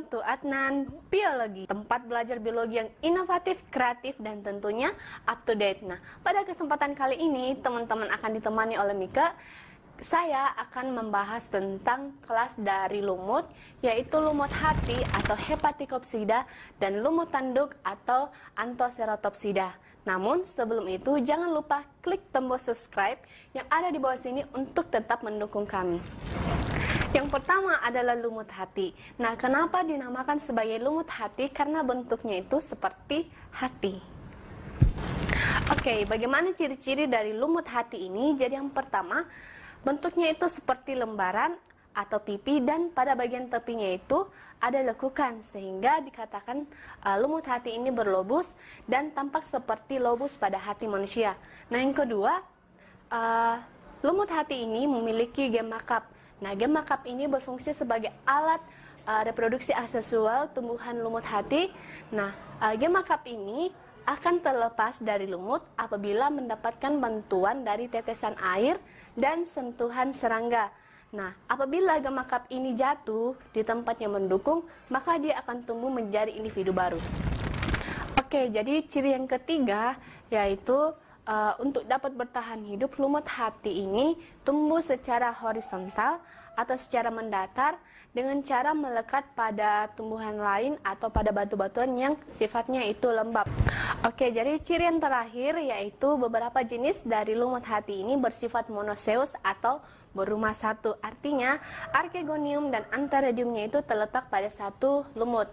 Welcome to Adnan Biologi, tempat belajar biologi yang inovatif, kreatif, dan tentunya up to date. Nah, pada kesempatan kali ini teman-teman akan ditemani oleh Mika. Saya akan membahas tentang kelas dari lumut, yaitu lumut hati atau Hepaticopsida dan lumut tanduk atau Anthoceratopsida. Namun sebelum itu jangan lupa klik tombol subscribe yang ada di bawah sini untuk tetap mendukung kami. Yang pertama adalah lumut hati. Nah, kenapa dinamakan sebagai lumut hati? Karena bentuknya itu seperti hati. Oke, bagaimana ciri-ciri dari lumut hati ini? Jadi yang pertama, bentuknya itu seperti lembaran atau pipi, dan pada bagian tepinya itu ada lekukan sehingga dikatakan lumut hati ini berlobus dan tampak seperti lobus pada hati manusia. Nah, yang kedua, lumut hati ini memiliki gemakap. Nah, gemakap ini berfungsi sebagai alat reproduksi aseksual tumbuhan lumut hati. Nah, gemakap ini akan terlepas dari lumut apabila mendapatkan bantuan dari tetesan air dan sentuhan serangga. Nah, apabila gemakap ini jatuh di tempat yang mendukung, maka dia akan tumbuh menjadi individu baru. Oke, jadi ciri yang ketiga yaitu untuk dapat bertahan hidup, lumut hati ini tumbuh secara horizontal atau secara mendatar dengan cara melekat pada tumbuhan lain atau pada batu-batuan yang sifatnya itu lembab. Oke, jadi ciri yang terakhir yaitu beberapa jenis dari lumut hati ini bersifat monoseus atau berumah satu. Artinya, archegonium dan antheridiumnya itu terletak pada satu lumut.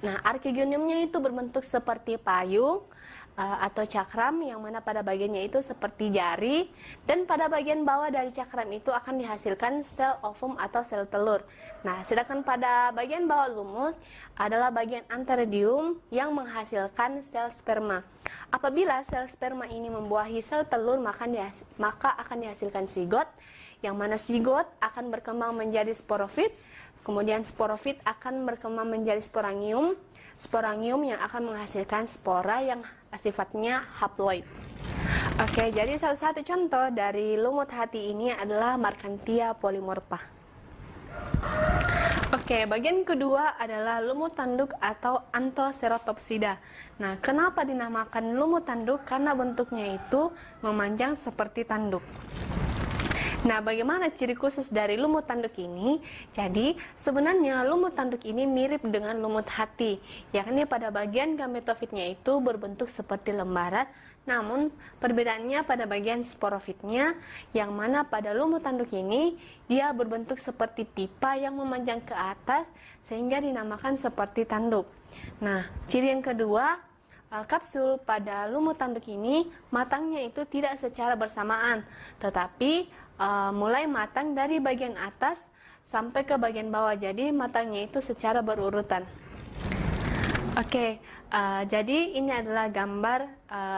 Nah, archegoniumnya itu berbentuk seperti payung atau cakram, yang mana pada bagiannya itu seperti jari, dan pada bagian bawah dari cakram itu akan dihasilkan sel ovum atau sel telur. Nah, sedangkan pada bagian bawah lumut adalah bagian antheridium yang menghasilkan sel sperma. Apabila sel sperma ini membuahi sel telur, maka akan dihasilkan zigot, yang mana zigot akan berkembang menjadi sporofit. Kemudian sporofit akan berkembang menjadi sporangium. Sporangium yang akan menghasilkan spora yang sifatnya haploid. Oke, jadi salah satu contoh dari lumut hati ini adalah Marchantia polymorpha. Oke, bagian kedua adalah lumut tanduk atau Anthoceratopsida. Nah, kenapa dinamakan lumut tanduk? Karena bentuknya itu memanjang seperti tanduk. Nah, bagaimana ciri khusus dari lumut tanduk ini? Jadi, sebenarnya lumut tanduk ini mirip dengan lumut hati, yakni pada bagian gametofitnya itu berbentuk seperti lembaran, namun perbedaannya pada bagian sporofitnya, yang mana pada lumut tanduk ini dia berbentuk seperti pipa yang memanjang ke atas sehingga dinamakan seperti tanduk. Nah, ciri yang kedua, kapsul pada lumut tanduk ini matangnya itu tidak secara bersamaan, tetapi mulai matang dari bagian atas sampai ke bagian bawah, jadi matangnya itu secara berurutan. Oke, jadi ini adalah gambar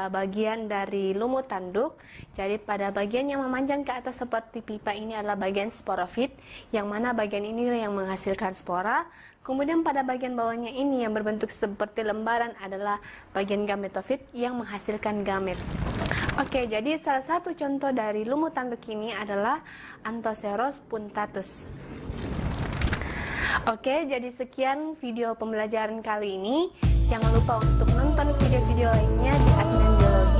bagian dari lumut tanduk. Jadi pada bagian yang memanjang ke atas seperti pipa ini adalah bagian sporofit, yang mana bagian ini yang menghasilkan spora. Kemudian pada bagian bawahnya ini yang berbentuk seperti lembaran adalah bagian gametofit yang menghasilkan gamet. Oke, jadi salah satu contoh dari lumut tanduk ini adalah Anthoceros puntatus. Oke, jadi sekian video pembelajaran kali ini. Jangan lupa untuk nonton video-video lainnya di Adnan Biologi.